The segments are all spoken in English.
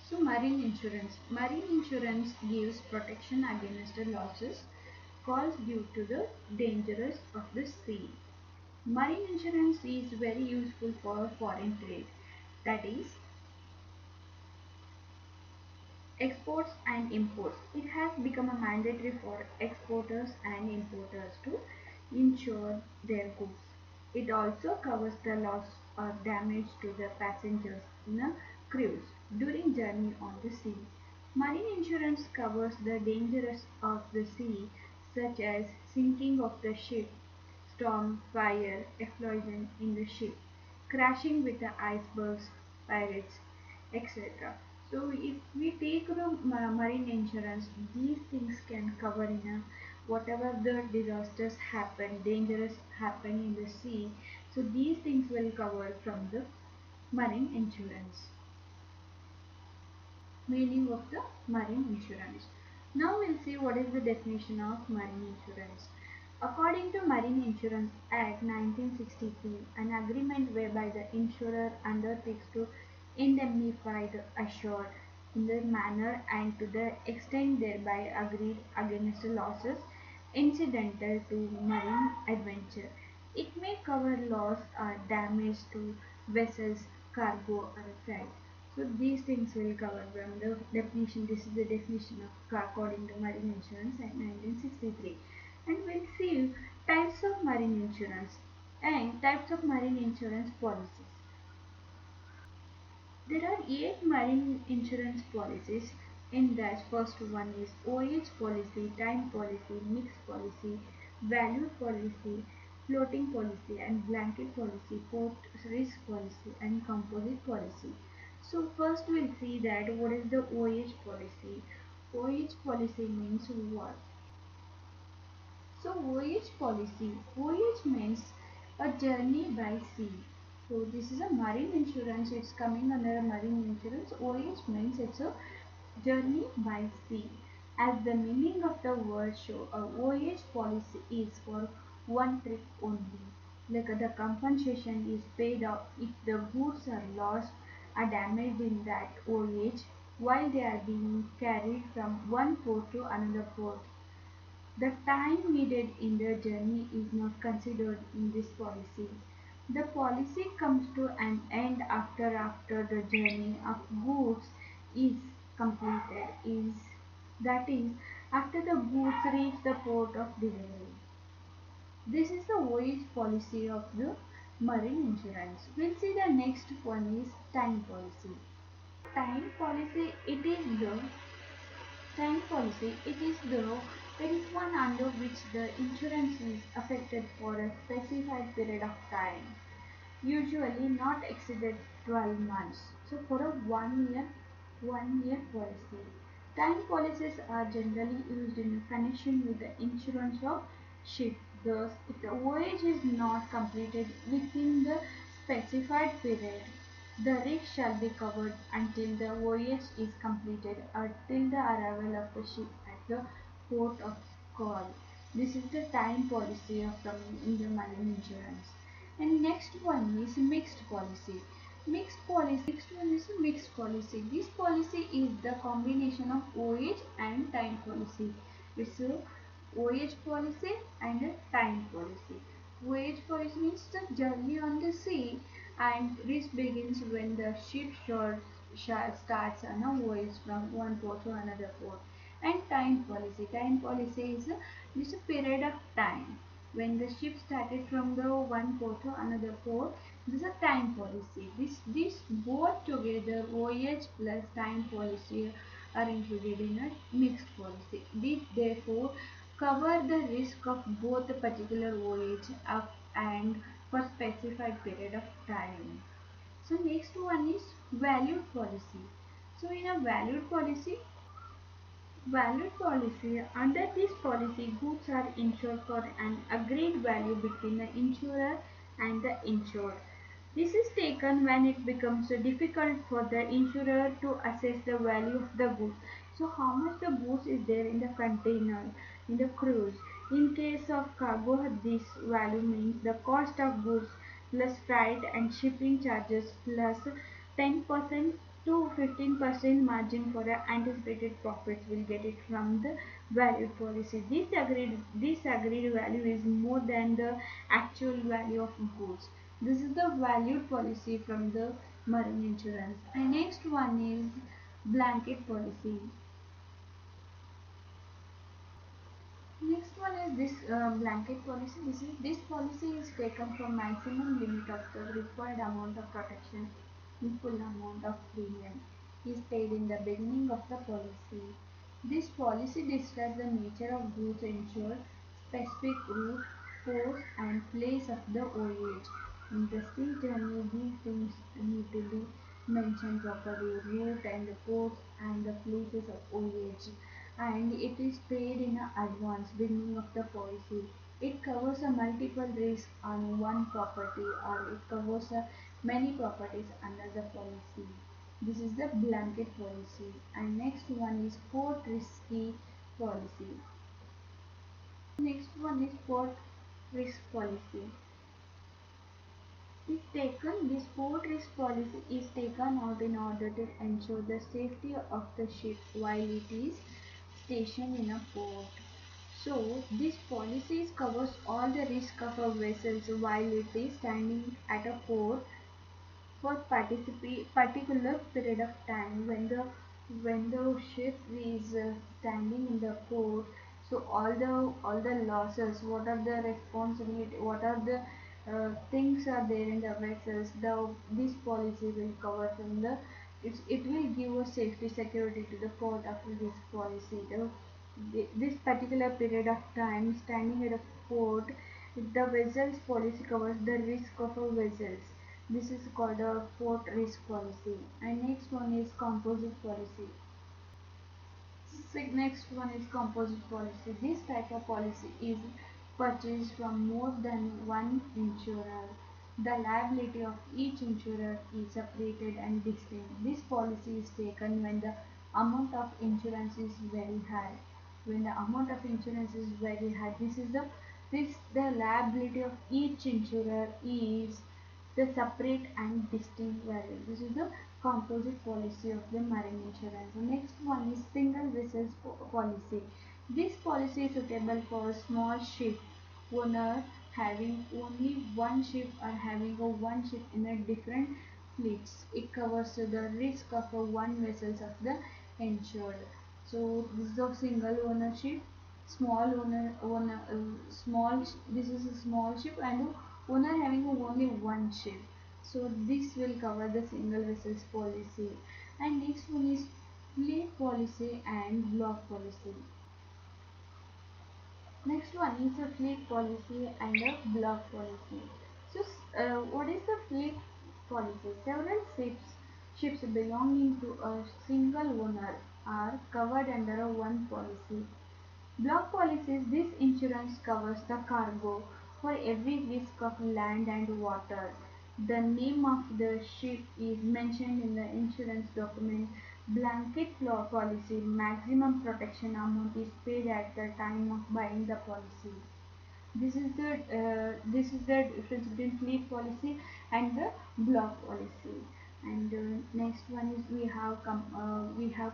So marine insurance. Marine insurance gives protection against the losses caused due to the dangers of the sea. Marine insurance is very useful for foreign trade, that is exports and imports. It has become a mandatory for exporters and importers to insure their goods. It also covers the loss or damage to the passengers in a cruise during journey on the sea. Marine insurance covers the dangers of the sea such as sinking of the ship, storm, fire, explosion in the ship, crashing with the icebergs, pirates, etc. So if we take the marine insurance, these things can cover in a whatever the disasters happen, dangerous happen in the sea. So these things will cover from the marine insurance. Meaning of the marine insurance. Now we'll see what is the definition of marine insurance. According to Marine Insurance Act 1963, an agreement whereby the insurer undertakes to indemnify the assured in the manner and to the extent thereby agreed against losses incidental to marine adventure. It may cover loss or damage to vessels, cargo or freight. So these things will cover from the definition. This is the definition of according to Marine Insurance Act 1963. And we'll see types of marine insurance and types of marine insurance policies. There are 8 marine insurance policies. In that, first one is OH policy, time policy, mixed policy, value policy, floating policy and blanket policy, port risk policy and composite policy. So first we'll see that what is the OH policy. OH policy means what? So voyage policy. Voyage means a journey by sea. So this is a marine insurance. It's coming under a marine insurance. Voyage means it's a journey by sea. As the meaning of the word show, a voyage policy is for one trip only. Like the compensation is paid out if the goods are lost or damaged in that voyage while they are being carried from one port to another port. The time needed in the journey is not considered in this policy. The policy comes to an end after the journey of goods is completed is that is after the goods reach the port of delivery. This is the voyage policy of the marine insurance. We'll see the next one is time policy. Time policy it is the there is one under which the insurance is affected for a specified period of time, usually not exceeded 12 months. So for a 1 year policy. Time policies are generally used in connection with the insurance of ship. Thus, if the voyage is not completed within the specified period, the risk shall be covered until the voyage is completed or till the arrival of the ship at the port of call. This is the time policy of in the marine insurance. And next one is mixed policy. Next one is mixed policy. This policy is the combination of voyage and time policy. It's a voyage policy and a time policy. Voyage policy means the journey on the sea and this begins when the ship starts on a voyage from one port to another port. And time policy. Time policy is this period of time when the ship started from the one port to another port. This is a time policy. This both together voyage plus time policy are included in a mixed policy. These therefore cover the risk of both the particular voyage up and for specified period of time. So next one is valued policy. So in a valued policy, under this policy goods are insured for an agreed value between the insurer and the insured. This is taken when it becomes difficult for the insurer to assess the value of the goods. So how much the goods is there in the container, in the cruise. In case of cargo, this value means the cost of goods plus freight and shipping charges plus 10% to 15% margin for anticipated profits will get it from the valued policy. This agreed value is more than the actual value of goods. This is the valued policy from the marine insurance. And next one is blanket policy. Next one is this blanket policy. This policy is taken from maximum limit of the required amount of protection in full amount of premium is paid in the beginning of the policy. This policy describes the nature of goods insured, specific route, course, and place of the voyage. In the sea journey, these things need to be mentioned properly: route and the course and the places of voyage, and it is paid in advance beginning of the policy. It covers a multiple risk on one property, or it covers many properties under the policy. This is the blanket policy. And next one is port risky policy. Next one is port risk policy. This port risk policy is taken out in order to ensure the safety of the ship while it is stationed in a port. So this policy covers all the risk of a vessel while it is standing at a port for particular period of time. When the ship is standing in the port, so all the losses, what are the responsibility, what are the things are there in the vessels, this policy will cover from it will give a safety security to the port after this policy. This particular period of time standing at a port, the vessels policy covers the risk of a vessels. This is called a port risk policy. And next one is composite policy. Next one is composite policy. This type of policy is purchased from more than one insurer. The liability of each insurer is separated and distinct. This policy is taken when the amount of insurance is very high. When the amount of insurance is very high, the liability of each insurer is the separate and distinct value. This is the composite policy of the marine insurance. The next one is single vessels policy. This policy is suitable for a small ship owner having only one ship or having a one ship in a different fleets. It covers the risk of a one vessels of the insured. So this is a single ownership, this is a small ship and owner having only one ship. So this will cover the single vessels policy. And next one is fleet policy and block policy. Next one is a fleet policy and a block policy. So, what is the fleet policy? Several ships belonging to a single owner are covered under a one policy. Block policies: this insurance covers the cargo for every risk of land and water. The name of the ship is mentioned in the insurance document. Blanket policy: maximum protection amount is paid at the time of buying the policy. This is the difference between fleet policy and the block policy. And next one is we have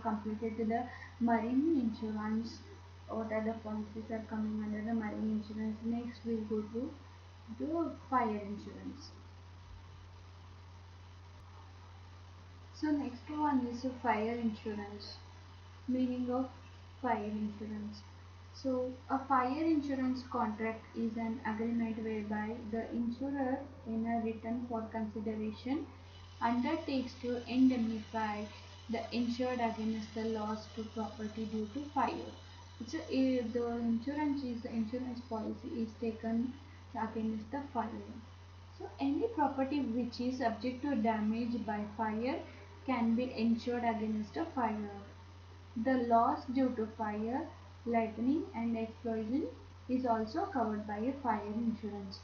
completed the marine insurance. What are the policies are coming under the marine insurance? Next we'll go to the fire insurance. So next one is a fire insurance. Meaning of fire insurance. So a fire insurance contract is an agreement whereby the insurer, in a return for consideration, undertakes to indemnify the insured against the loss to property due to fire. The insurance policy is taken against the fire. So any property which is subject to damage by fire can be insured against a fire. The loss due to fire, lightning and explosion is also covered by a fire insurance.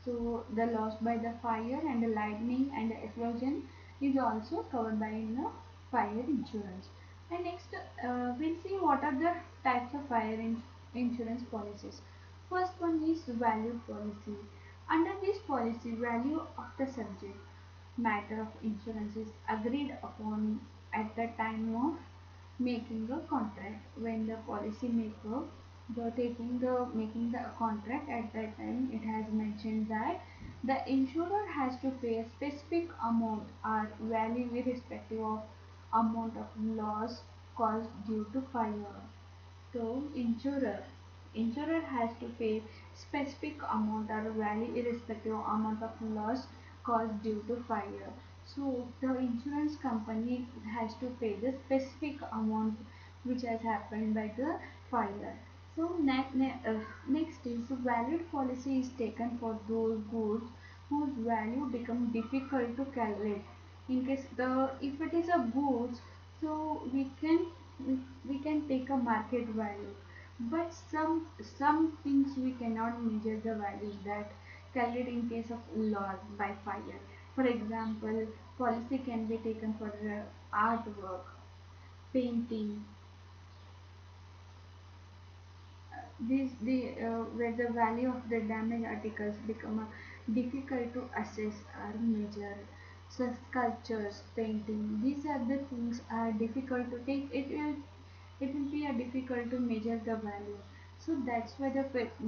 So the loss by the fire and the lightning and the explosion is also covered by a fire insurance. And next we'll see what are the types of insurance policies. First one is value policy. Under this policy, value of the subject, matter of insurance is agreed upon at the time of making a contract. When the policy maker the taking the making the contract, at that time it has mentioned that the insurer has to pay a specific amount or value irrespective of amount of loss caused due to fire. So insurer has to pay specific amount or value irrespective of amount of loss caused due to fire. So the insurance company has to pay the specific amount which has happened by the fire. So next is valid policy is taken for those goods whose value become difficult to calculate. In case the if it is a goods, so we can take a market value, but some things we cannot measure the values that calculate in case of loss by fire. For example, policy can be taken for artwork, painting, these the where the value of the damaged articles become difficult to assess or measure. So sculptures, painting, these are the things are difficult to take. It will be a difficult to measure the value. So that's why the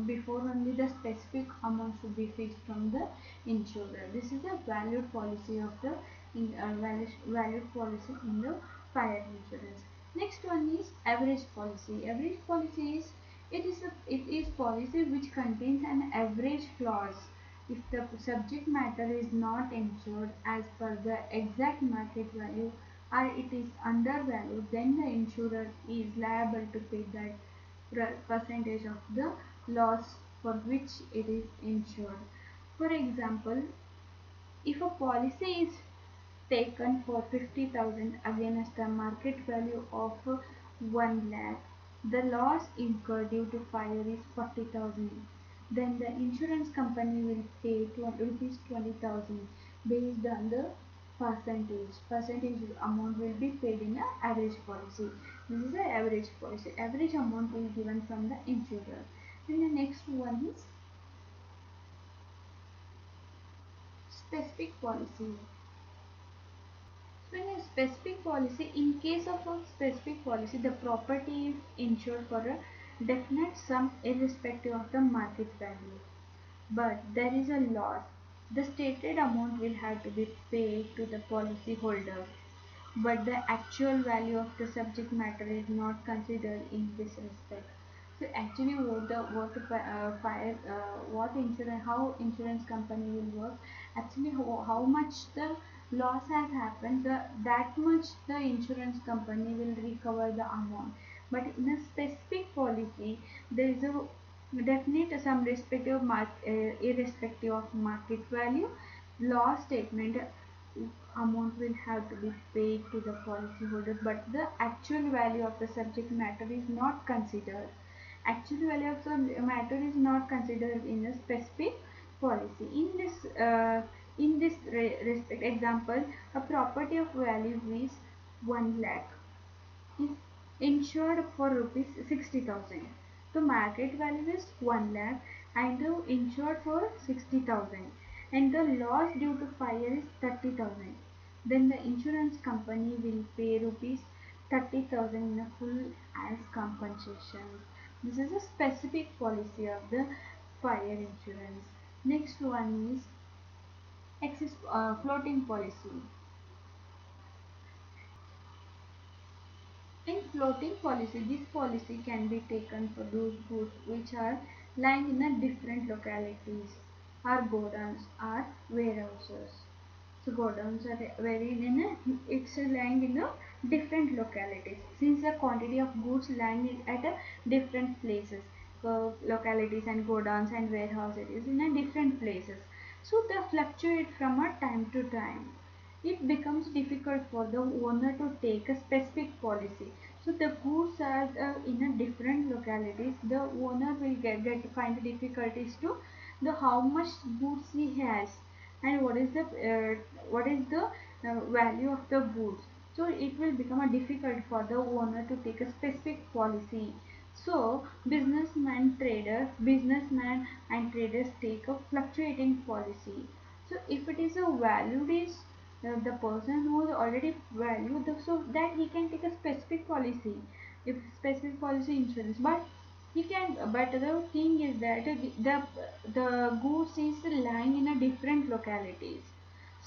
before only the specific amount should be fixed from the insurer. This is a valued policy of the valued policy in the fire insurance. Next one is average policy. Average policy is it is policy which contains an average clause. If the subject matter is not insured as per the exact market value or it is undervalued, then the insurer is liable to pay that percentage of the loss for which it is insured. For example, if a policy is taken for 50,000 against a market value of 1 lakh, the loss incurred due to fire is 40,000. Then the insurance company will pay rupees 20,000 based on the percentage. Percentage amount will be paid in an average policy. This is the average policy. Average amount will be given from the insurer. And the next one is specific policy. So in a specific policy, in case of a specific policy, the property is insured for a definite sum irrespective of the market value. But there is a loss. The stated amount will have to be paid to the policy holder, but the actual value of the subject matter is not considered in this respect. So actually, what insurance, how insurance company will work? Actually, how much the loss has happened, that much the insurance company will recover the amount. But in a specific policy, there is a definite some irrespective of market value, loss statement amount will have to be paid to the policyholder, but the actual value of the subject matter is not considered. Actual value of the matter is not considered in a specific policy. In this respect, example, a property of value is 1 lakh is insured for rupees 60,000. The market value is 1 lakh and the insured for 60,000, and the loss due to fire is 30,000. Then the insurance company will pay rupees 30,000 in a full as compensation. This is a specific policy of the fire insurance. Next one is floating policy. In floating policy, this policy can be taken for those goods which are lying in a different localities, or godowns or warehouses. So godowns are very in it's lying in a different localities. Since the quantity of goods lying is at a different places, localities and godowns and warehouses is in a different places. So they fluctuate from a time to time. It becomes difficult for the owner to take a specific policy. So the goods are in a different localities. The owner will get find difficulties to the how much goods he has and what is the value of the goods. So it will become a difficult for the owner to take a specific policy. So businessman and traders take a fluctuating policy. So if it is a valued is the person who is already valued so that he can take a specific policy, if specific policy insurance, but he can, but the thing is that the goods is lying in a different localities.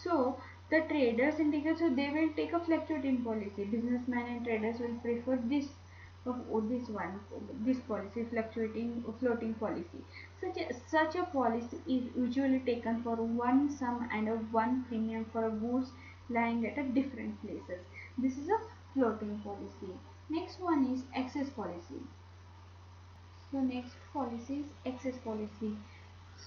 So the traders indicate, so they will take a fluctuating policy. Businessmen and traders will prefer this one, this policy, fluctuating floating policy. Such a policy is usually taken for one sum and a one premium for a goods lying at a different places. This is a floating policy. Next one is excess policy. So next policy is excess policy.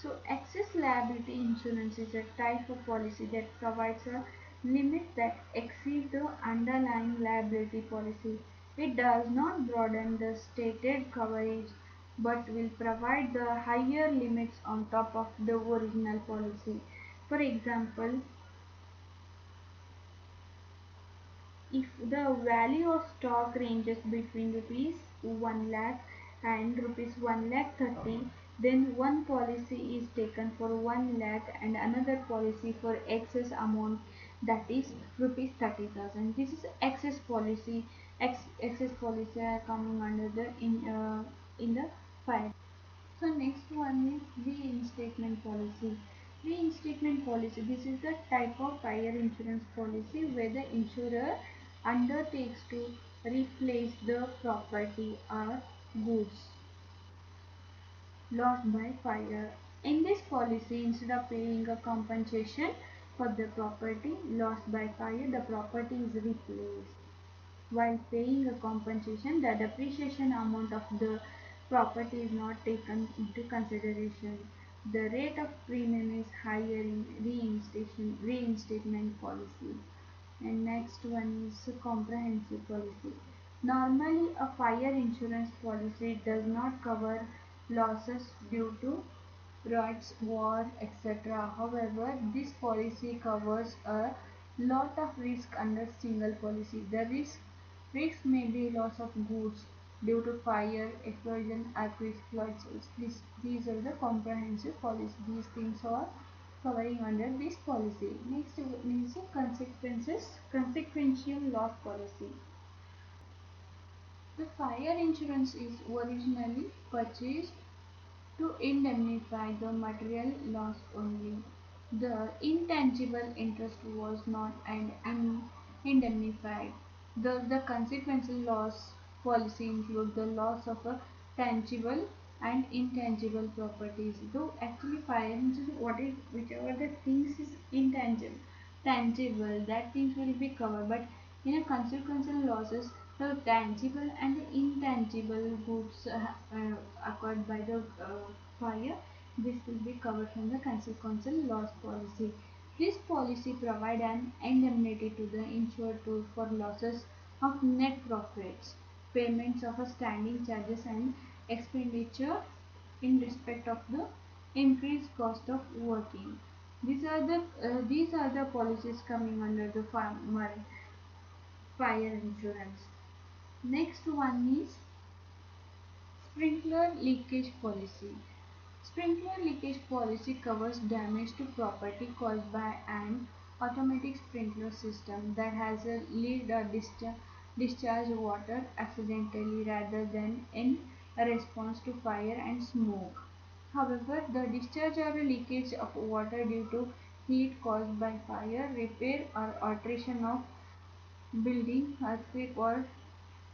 So excess liability insurance is a type of policy that provides a limit that exceeds the underlying liability policy. It does not broaden the stated coverage but will provide the higher limits on top of the original policy. For example, if the value of stock ranges between rupees 1 lakh and rupees 1 lakh 30, then one policy is taken for 1 lakh and another policy for excess amount, that is rupees 30,000. This is excess policy. Excess policy are coming under the in the fire. So next one is reinstatement policy. Reinstatement policy. This is the type of fire insurance policy where the insurer undertakes to replace the property or goods lost by fire. In this policy, instead of paying a compensation for the property lost by fire, the property is replaced. While paying a compensation, the depreciation amount of the property is not taken into consideration. The rate of premium is higher in reinstatement policy. And next one is comprehensive policy. Normally, a fire insurance policy does not cover losses due to riots, war, etc. However, this policy covers a lot of risk under single policy. The risks may be loss of goods due to fire, explosion, earthquakes, floods. These are the comprehensive policy. These things are covering under this policy. Next is consequential loss policy. The fire insurance is originally purchased to indemnify the material loss only. The intangible interest was not indemnified. The consequential loss policy include the loss of a tangible and intangible properties. Though actually fire insurance, what is whichever the things is intangible, tangible, that things will be covered. But in a consequential losses, the tangible and intangible goods acquired by the fire, this will be covered from the consequential loss policy. This policy provides an indemnity to the insured for losses of net profits, payments of standing charges and expenditure in respect of the increased cost of working. These are the policies coming under the fire insurance. Next one is sprinkler leakage policy. Sprinkler leakage policy covers damage to property caused by an automatic sprinkler system that has a lead or discharge water accidentally rather than in response to fire and smoke. However, the discharge or leakage of water due to heat caused by fire, repair or alteration of building, earthquake or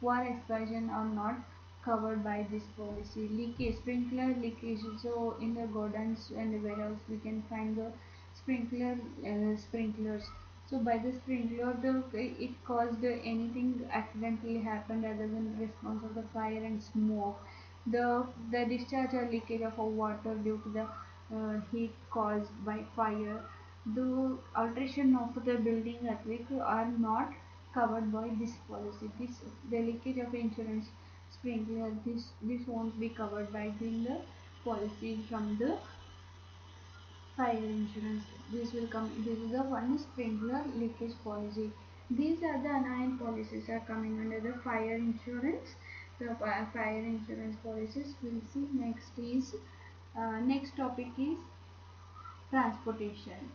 war explosion are not covered by this policy. Leakage, sprinkler leakage. So in the godowns and the warehouse, we can find the sprinklers. So by the sprinkler, it caused anything accidentally happened other than response of the fire and smoke. The discharge or leakage of water due to the heat caused by fire. The alteration of the building earthquake are not covered by this policy. The leakage of insurance sprinkler, this won't be covered by the policy from the fire insurance. This will come. This is the one sprinkler leakage policy. These are the 9 policies are coming under the fire insurance. The fire insurance policies we'll see next is next topic is transportation.